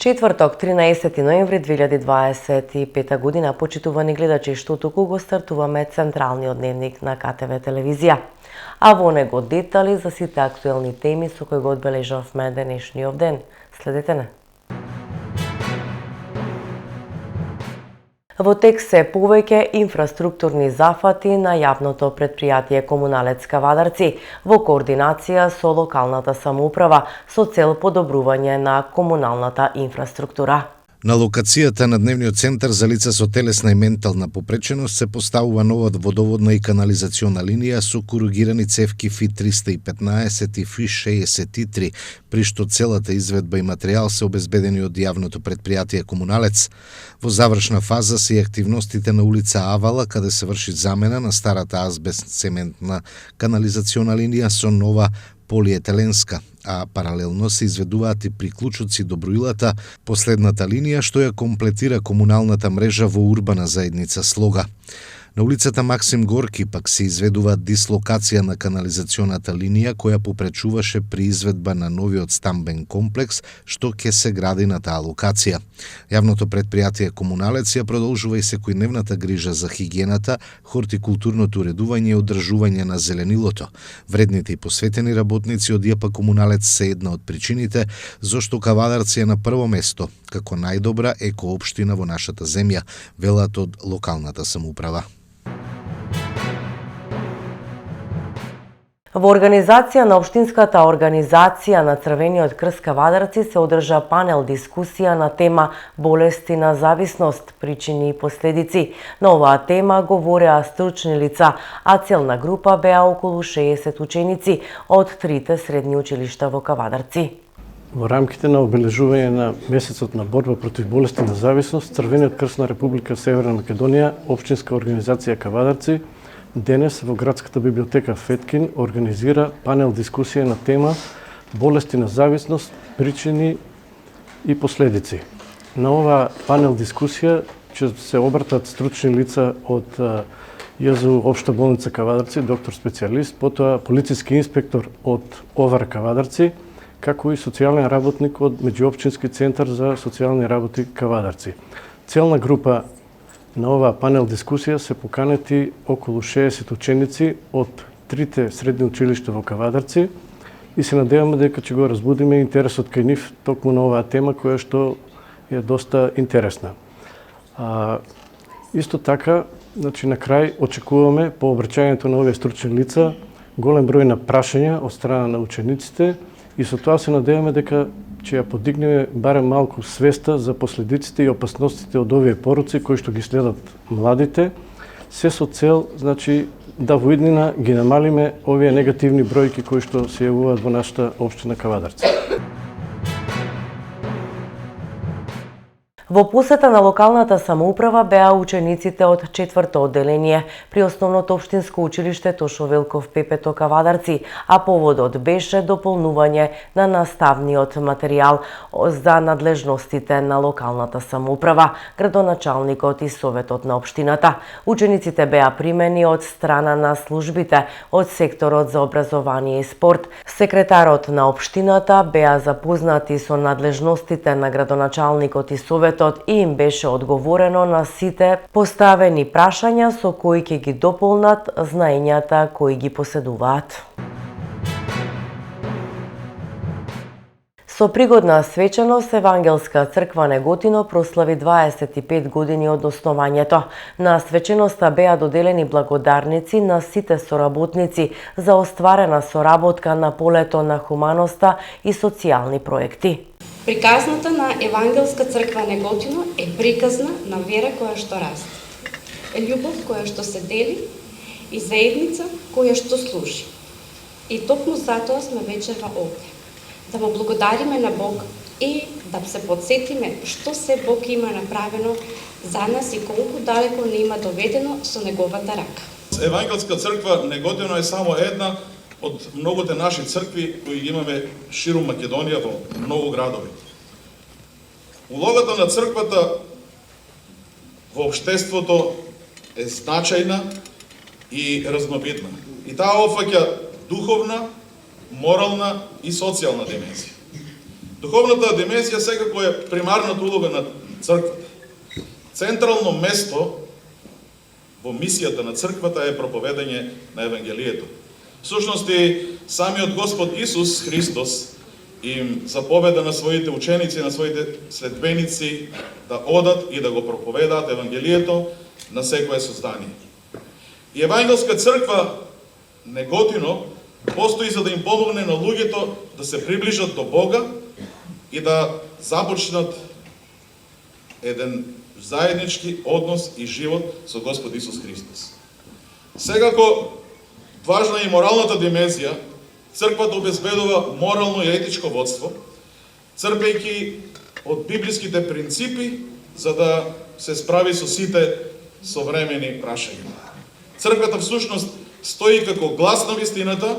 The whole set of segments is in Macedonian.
четврток, 13 ноември 2025 година, почитувани гледачи, што туку го стартуваме централниот дневник на КТВ телевизија. А во него детали за сите актуелни теми со кои го одбележавме денешниот ден. Следете не. Во тек се повеќе инфраструктурни зафати на јавното претпријатие Комуналец Кавадарци во координација со локалната самоуправа со цел подобрување на комуналната инфраструктура. На локацијата на дневниот центар за лица со телесна и ментална попреченост се поставува нова водоводна и канализациона линија со коругирани цевки FI-315 и FI-63, при што целата изведба и материјал се обезбедени од јавното претпријатие Комуналец. Во завршна фаза се и активностите на улица Авала, каде се врши замена на старата азбест-цементна канализациона линија со нова полиетеленска, а паралелно се изведуваат и приклучоци до броилата, последната линија што ја комплетира комуналната мрежа во урбана заедница Слога. На улицата Максим Горки пак се изведува дислокација на канализационата линија која попречуваше при изведба на новиот стамбен комплекс што ќе се гради на таа локација. Јавното претпријатие Комуналец ја продолжува и секојдневната грижа за хигиената, хортикултурното уредување и одржување на зеленилото. Вредните и посветени работници од ЈП Комуналец се една од причините зошто Кавадарци е на прво место како најдобра екоопштина во нашата земја, велат од локалната самоуправа. Во организација на Општинската организација на Црвениот крст Кавадарци се одржа панел дискусија на тема болести на зависност, причини и последици. На оваа тема говореа стручни лица, а целна група беа околу 60 ученици од трите средни училишта во Кавадарци. Во рамките на обележување на месецот на борба против болести на зависност, Црвениот крст на Република Северна Македонија, Општинска организација Кавадарци, денес во градската библиотека Феткин организира панел дискусија на тема болести на зависност, причини и последици. На оваа панел дискусија ќе се обратат стручни лица од ЈЗУ Општа болница Кавадарци, доктор специјалист, потоа полициски инспектор од ОВАР Кавадарци, како и социјален работник од Меѓуопштински центар за социјални работи Кавадарци. Целна група на оваа панел дискусија се поканети околу 60 ученици од трите средни училишта во Кавадарци и се надеваме дека ќе го разбудиме интересот кај нив токму на оваа тема која што е доста интересна. Исто така, на крај очекуваме по обраќањето на овие стручни лица голем број на прашања од страна на учениците и со тоа се надеваме дека ќе ја подигнеме барем малку свеста за последиците и опасностите од овие поруци кои што ги следат младите, се со цел, да во иднина ги намалиме овие негативни бројки кои што се јавуваат во нашата општина Кавадарци. Во посета на локалната самоуправа беа учениците од 4-то одделение при основното општинско училиште Тошо Велков Пепето Кавадарци, а поводот беше дополнување на наставниот материјал за надлежностите на локалната самоуправа, градоначалникот и советот на општината. Учениците беа примени од страна на службите од секторот за образование и спорт. Секретарот на општината беа запознати со надлежностите на градоначалникот и советот и им беше одговорено на сите поставени прашања со кои ќе ги дополнат знаењата кои ги поседуваат. Со пригодна свеченост, Евангелска црква Неготино прослави 25 години од основањето. На свеченоста беа доделени благодарници на сите соработници за остварена соработка на полето на хуманоста и социјални проекти. Приказната на Евангелска црква Неготино е приказна на вера која што расте, љубов која што се дели и заедница која што служи. И токму затоа сме вечерва овде, да му благодариме на Бог и да се подсетиме што се Бог има направено за нас и колку далеко не има доведено со неговата рака. Евангелска црква Неготино е само една од многуте наши цркви кои ги имаме ширум Македонија во многу градови. Улогата на црквата во општеството е значајна и разнобитна. И таа опфаќа духовна, морална и социјална димензија. Духовната димензија секако е примарната улога на црквата. Централно место во мисијата на црквата е проповедање на Евангелието. Всушност и самиот Господ Исус Христос им заповеда на своите ученици, на своите следбеници да одат и да го проповедаат Евангелието на секое создание. И Евангелска црква Неготино постои за да им помогне на луѓето да се приближат до Бога и да започнат еден заеднички однос и живот со Господ Исус Христос. Секако важна е и моралната димензија. Црквата обезбедува морално и етичко водство, црпејќи од библиските принципи за да се справи со сите современи прашања. Црквата всушност стои како глас на вистината,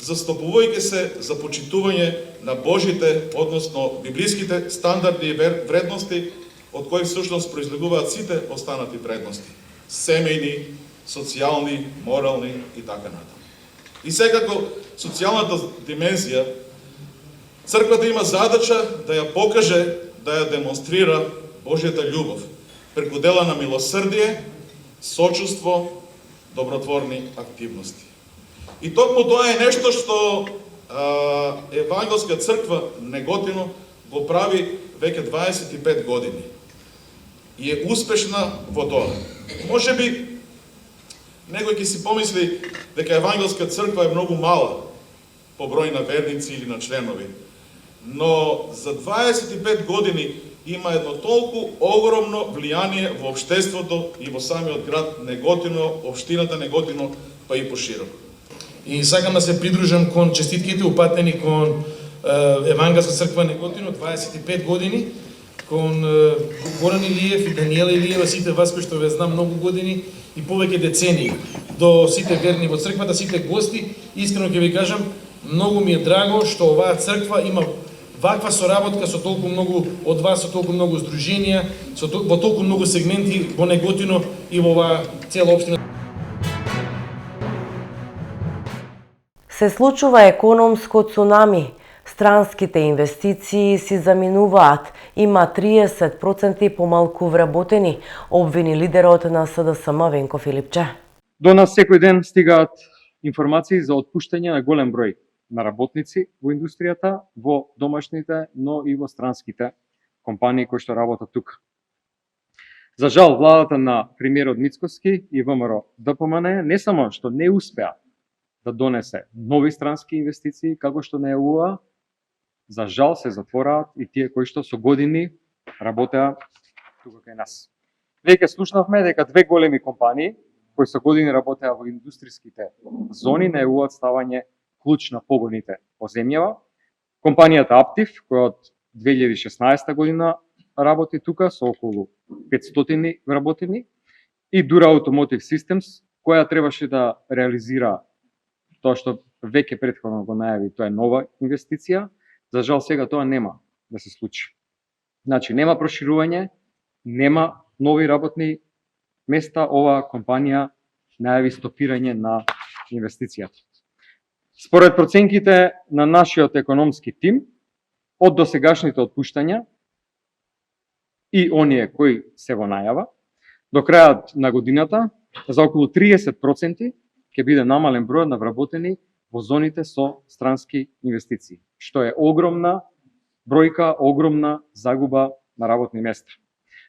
застапувајќи се за почитување на Божите, односно библиските стандарди и вредности, од кои всушност произлегуваат сите останати вредности: семејни, социјални, морални и така натаму. И секако социјалната димензија, црквата има задача да ја покаже, да ја демонстрира Божјата љубов преку дела на милосрдие, сочувство, добротворни активности. И токму тоа е нешто што Евангелска црква Неготино го прави веќе 25 години. И е успешна во тоа. Можеби некој ќе си помисли дека Евангелска црква е многу мала по број на верници или на членови. Но за 25 години има едно толку огромно влијание во општеството и во самиот град Неготино, општината Неготино, па и пошироко. И сакам да се придружам кон честитките упатени кон Евангелска црква Неготино 25 години, кон Горан Илиев и Даниела Илиева, сите вас кои што ве знам многу години и повеќе децении, до сите верни во црквата, сите гости. Искрено ќе ви кажам, многу ми е драго што оваа црква има ваква соработка со толку многу од вас, со толку многу здруженија, во толку многу сегменти во Неготино и во оваа цела општина. Се случува економско цунами. Странските инвестиции си заминуваат. Има 30% помалку вработени, обвини лидерот на СДСМ Венко Филипче. До нас секој ден стигаат информации за отпуштање на голем број на работници во индустријата, во домашните, но и во странските компании кои што работат тука. За жал, владата на премиерот Мицкоски и ВМРО ДПМН не само што не успеа да донесе нови странски инвестиции, како што најавува, за жал се затвораат и тие кои што со години работеа тука кај нас. Веќе слушнавме дека две големи компании кои со години работеа во индустриските зони најавуваат ставање клуч на погоните во земјава. Компанијата Аптив, која од 2016 година работи тука со околу 500 вработени, и Dura Automotive Systems, која требаше да реализира тоа што веќе претходно го најави, тоа е нова инвестиција. За жал сега тоа нема да се случи. Значи нема проширување, нема нови работни места, оваа компанија најави стопирање на инвестицијата. Според проценките на нашиот економски тим, од досегашните отпуштања и оние кои се во најава, до крајот на годината за околу 30% ќе биде намален бројот на вработени во зоните со странски инвестиции, што е огромна бројка, огромна загуба на работни места.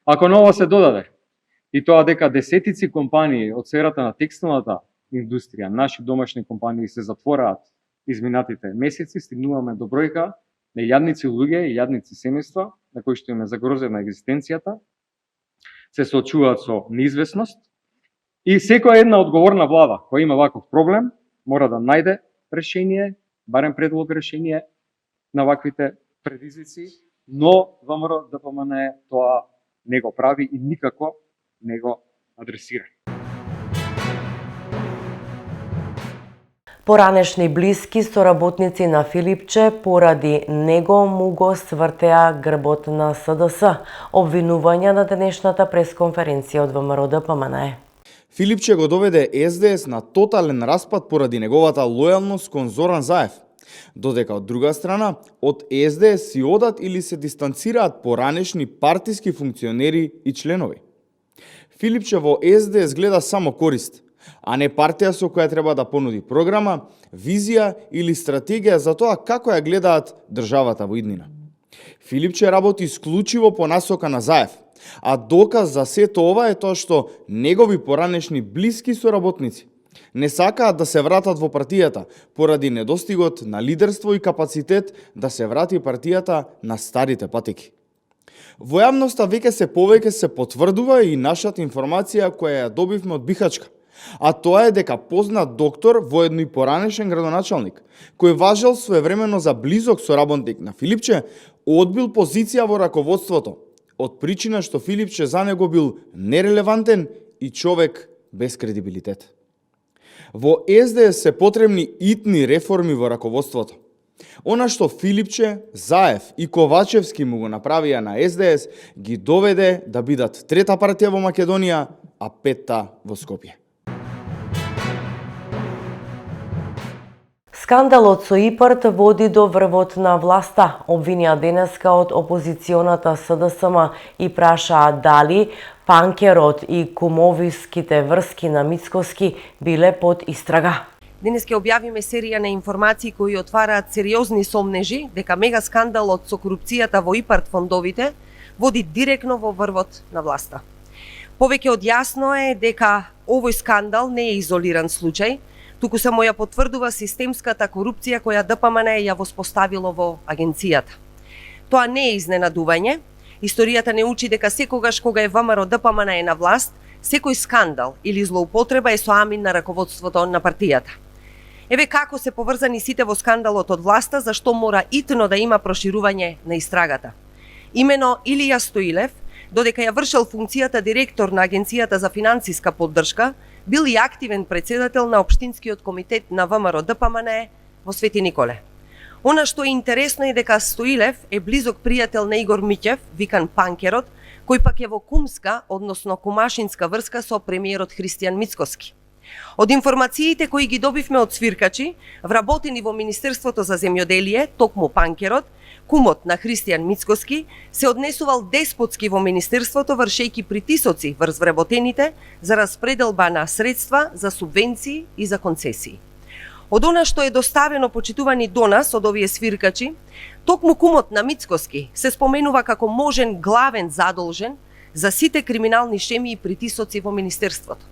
Ако на ова се додаде и тоа дека десетици компании од сферата на текстилната индустрија, наши домашни компании се затвораат изминатите месеци, стигнуваме до бројка на јадници луѓе и јадници семејства на кои што им е загрозена екзистенцијата, се соочуваат со неизвестност и секоја една одговорна влада која има ваков проблем мора да најде решение, барем предлог решение на ваквите предизвици, но ВМРО ДПМН тоа не го прави и никако не го адресира. Поранешни блиски соработници на Филипче поради него му го свртеа грбот на СДС. Обвинување на денешната пресконференција од ВМРО ДПМН. Филипче го доведе СДС на тотален распад поради неговата лојалност кон Зоран Заев. Додека од друга страна, од СДС си одат или се дистанцираат поранешни партиски функционери и членови. Филипче во СДС гледа само корист, а не партија со која треба да понуди програма, визија или стратегија за тоа како ја гледаат државата во иднина. Филипче работи исклучиво по насока на Заев, а доказ за сето ова е тоа што негови поранешни блиски соработници не сакаат да се вратат во партијата поради недостигот на лидерство и капацитет да се врати партијата на старите патеки. Во јавноста веќе повеќе се потврдува и нашата информација која ја добивме од Бихачка, а тоа е дека познат доктор, воедно и поранешен градоначалник, кој важел своевремено за близок соработник на Филипче, одбил позиција во раководството, од причина што Филипче за него бил нерелевантен и човек без кредибилитет. Во СДС се потребни итни реформи во раководството. Она што Филипче, Заев и Ковачевски му го направија на СДС, ги доведе да бидат трета партија во Македонија, а петта во Скопје. Скандалот со ИПАРТ води до врвот на власта, обвинија денеска од опозиционата СДСМ и прашаа дали панкерот и кумовиските врски на Мицкоски биле под истрага. Денес ќе објавиме серија на информации кои отвараат сериозни сомнежи дека мега скандалот со корупцијата во ИПАРТ фондовите води директно во врвот на власта. Повеќе од јасно е дека овој скандал не е изолиран случај, туку само ја потврдува системската корупција која ДПМН ја воспоставило во агенцијата. Тоа не е изненадување. Историјата не учи дека секогаш кога е ВМРО ДПМН е на власт, секој скандал или злоупотреба е со амин на раководството на партијата. Еве како се поврзани сите во скандалот од власта, зашто мора итно да има проширување на истрагата. Имено Илија Стоилев, додека ја вршел функцијата директор на Агенцијата за финансиска поддршка, бил и активен председател на Општинскиот комитет на ВМРО ДПМН во Свети Николе. Она што е интересно е дека Стоилев е близок пријател на Игор Миќев, викан Панкерот, кој пак е во кумска, односно кумашинска врска со премиерот Христијан Мицкоски. Од информациите кои ги добивме од свиркачи, вработени во Министерството за земјоделие, токму Панкерот, кумот на Христијан Мицкоски, се однесувал деспотски во Министерството, вршејќи притисоци врз вработените за распределба на средства за субвенции и за концесии. Од она што е доставено почитувани до нас од овие свиркачи, токму кумот на Мицкоски се споменува како можен главен задолжен за сите криминални шеми и притисоци во Министерството.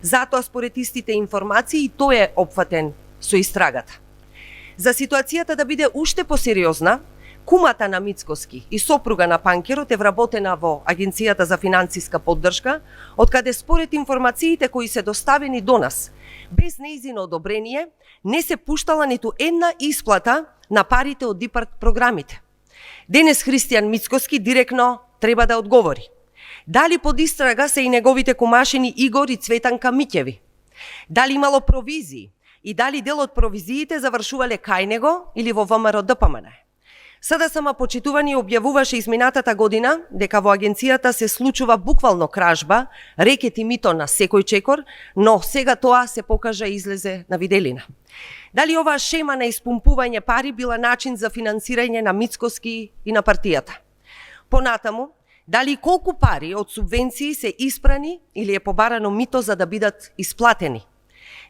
Затоа, според истите информации, тој е опфатен со истрагата. За ситуацијата да биде уште посериозна, кумата на Мицкоски и сопруга на Панкерот е вработена во Агенцијата за финансиска поддршка, откаде според информациите кои се доставени до нас, без нејзино одобрение, не се пуштала ниту една исплата на парите од ИПАРТ програмите. Денес Христијан Мицкоски директно треба да одговори. Дали под истрага се и неговите кумашини Игор и Цветанка Миќеви? Дали имало провизии? И дали дел од провизиите завршувале кај него или во ВМРО ДПМН? СДСМ почитувани објавуваше изминатата година дека во агенцијата се случува буквално кражба, рекет и мито на секој чекор, но сега тоа се покажа и излезе на виделина. Дали оваа шема на испумпување пари била начин за финансирање на Мицкоски и на партијата? Понатаму, дали колку пари од субвенции се испрани или е побарано мито за да бидат исплатени?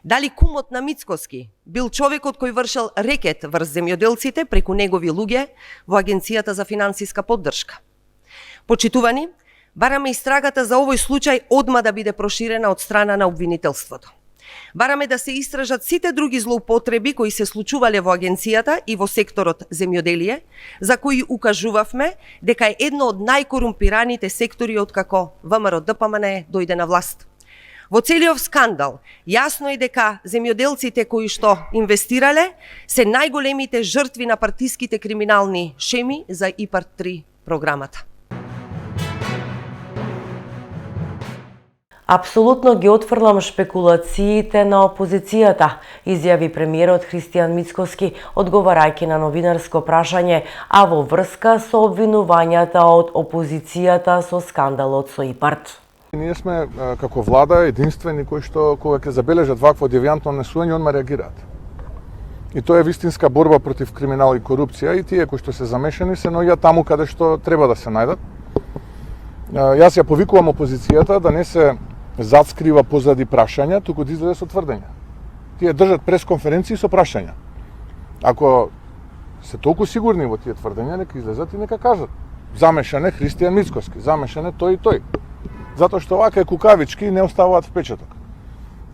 Дали кумот на Мицкоски бил човекот кој вршел рекет врз земјоделците преку негови луѓе во Агенцијата за финансиска поддршка? Почитувани, бараме истрагата за овој случај одма да биде проширена од страна на обвинителството. Бараме да се истражат сите други злоупотреби кои се случувале во агенцијата и во секторот земјоделие, за кои укажувавме дека е едно од најкорумпираните сектори откако ВМРО ДПМН дојде на власт. Во целиот скандал, јасно е дека земјоделците кои што инвестирале се најголемите жртви на партиските криминални шеми за ИПАРТ-3 програмата. Апсолутно ги отфрлам шпекулациите на опозицијата, изјави премиерот Христијан Мицкоски, одговарајќи на новинарско прашање, а во врска со обвинувањата од опозицијата со скандалот со ИПАРТ. Ние сме како влада единствени кои што кога ќе забележат вакво девијантно несување, одма реагираат. И тоа е вистинска борба против криминал и корупција, и тие кои што се замешани се наоѓаат таму каде што треба да се најдат. Јас ја повикувам опозицијата да не се зацкрива позади прашања, туку да излезе со тврдења. Тие држат пресконференции со прашања. Ако се толку сигурни во тие тврдења, нека излезат и нека кажат. Замешан е Христијан Мицкоски, замешан е тој и тој. Затоа што вака кукавички не оставаат впечаток.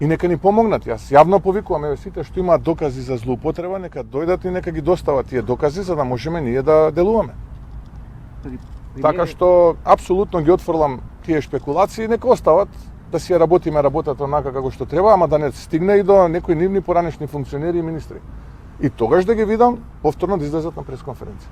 И нека ни помогнат. Јас јавно повикувам еве сите што имаат докази за злоупотреба, нека дојдат и нека ги достават тие докази за да можеме ние да делуваме. Така што апсолутно ги отфрлам тие шпекулации, нека остават да си ја работиме работата онака како што треба, ама да не стигне и до некои нивни поранешни функционери и министри. И тогаш да ги видам повторно да излезат на пресконференција.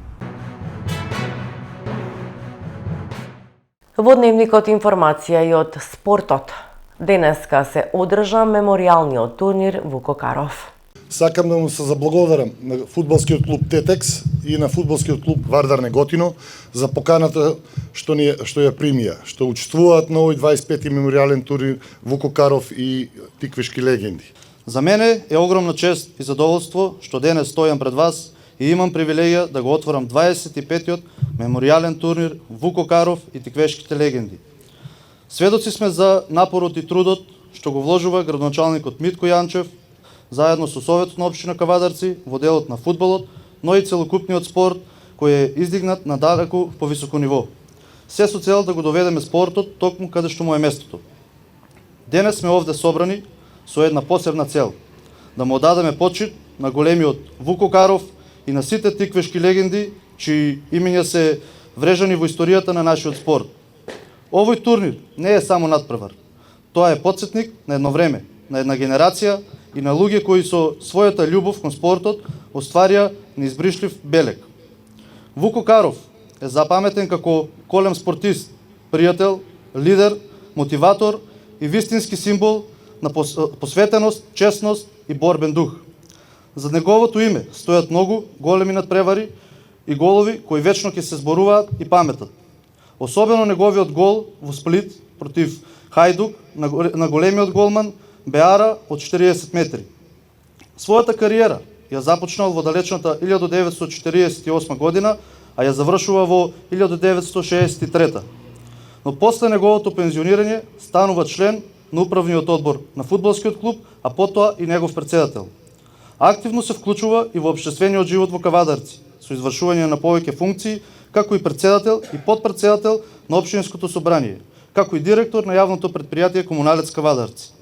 Во дневникот информација и од спортот. Денеска се одржа меморијалниот турнир Вуко Каров. Сакам да му се заблагодарам на фудбалскиот клуб Тетекс и на фудбалскиот клуб Вардар Неготино за поканата што ја примија, што учествуваат на овој 25-ти меморијален турнир Вуко Каров и Тиквешки легенди. За мене е огромна чест и задоволство што денес стојам пред вас и имам привилегија да го отворам 25-тиот меморијален турнир Вуко Каров и Тиквешките легенди. Сведоци сме за напорот и трудот што го вложува градоначалникот Митко Јанчев заедно со Советот на општина Кавадарци во делот на фудбалот, но и целокупниот спорт кој е издигнат на далеку повисоко ниво. Се со цел да го доведеме спортот токму каде што му е местото. Денес сме овде собрани со една посебна цел, да му одадеме почит на големиот Вуко Каров и на сите тиквешки легенди чии имиња се врежани во историјата на нашиот спорт. Овој турнир не е само надпревар. Тоа е потсетник на едно време, на една генерација и на луѓе кои со својата љубов кон спортот остварија неизбришлив белег. Вуко Каров е запаметен како голем спортист, пријател, лидер, мотиватор и вистински символ на посветеност, честност и борбен дух. За неговото име стојат многу големи надпревари и голови кои вечно ќе се зборуваат и паметат. Особено неговиот гол во Сплит против Хајдук на големиот голман Беара од 40 метри. Својата кариера ја започнал во далечната 1948 година, а ја завршува во 1963. Но после неговото пензионирање станува член на управниот одбор на фудбалскиот клуб, а потоа и негов председател. Активно се вклучува и во општествениот живот во Кавадарци, со извршување на повеќе функции, како и председател и подпредседател на општинското собрание, како и директор на јавното предпријатие Комуналец Кавадарци.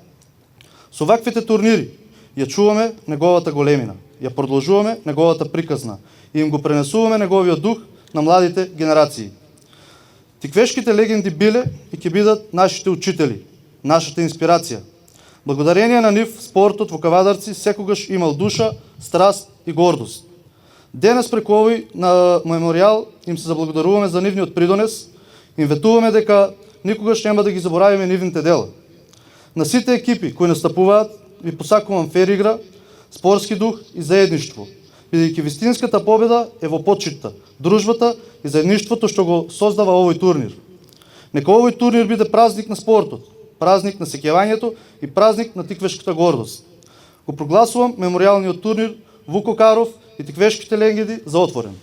Со ваквите турнири ја чуваме неговата големина, ја продолжуваме неговата приказна и им го пренесуваме неговиот дух на младите генерации. Тиквешките легенди биле и ќе бидат нашите учители, нашата инспирација. Благодарение на нив, спортот во Кавадарци секогаш имал душа, страст и гордост. Денес преку овој на меморијал им се заблагодаруваме за нивниот придонес, им ветуваме дека никогаш нема да ги заборавиме нивните дела. На сите екипи кои настапуваат, ви посакувам фер игра, спортски дух и заедништво, бидејќи вистинската победа е во почитта, дружбата и заедништвото што го создава овој турнир. Нека овој турнир биде празник на спортот, празник на сеќавањето и празник на тиквешката гордост. Го прогласувам меморијалниот турнир Вуко Каров и Тиквешките легенди за отворен.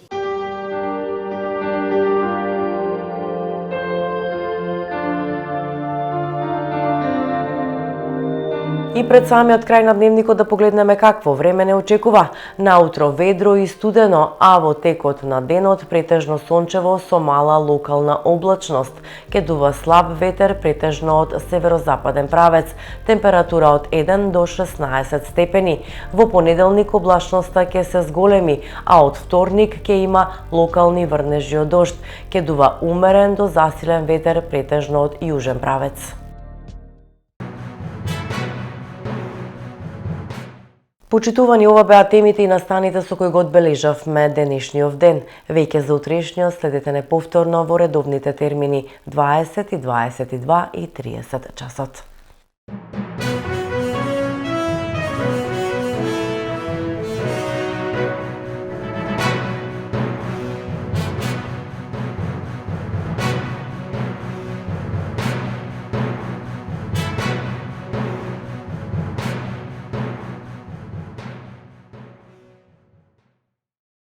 И пред самиот крај на дневникот да погледнеме какво време не очекува. Наутро ведро и студено, а во текот на денот претежно сончево со мала локална облачност. Ке дува слаб ветер претежно од северозападен правец. Температура од 1 до 16 степени. Во понеделник облачноста ќе се зголеми, а од вторник ќе има локални врнежи од дожд. Ке дува умерен до засилен ветер претежно од јужен правец. Почитувани, ова беа темите и настаните со кои го одбележавме денешниот ден. Веќе за утрешниот следете не повторно во редовните термини 20 и 22 и 30 часот.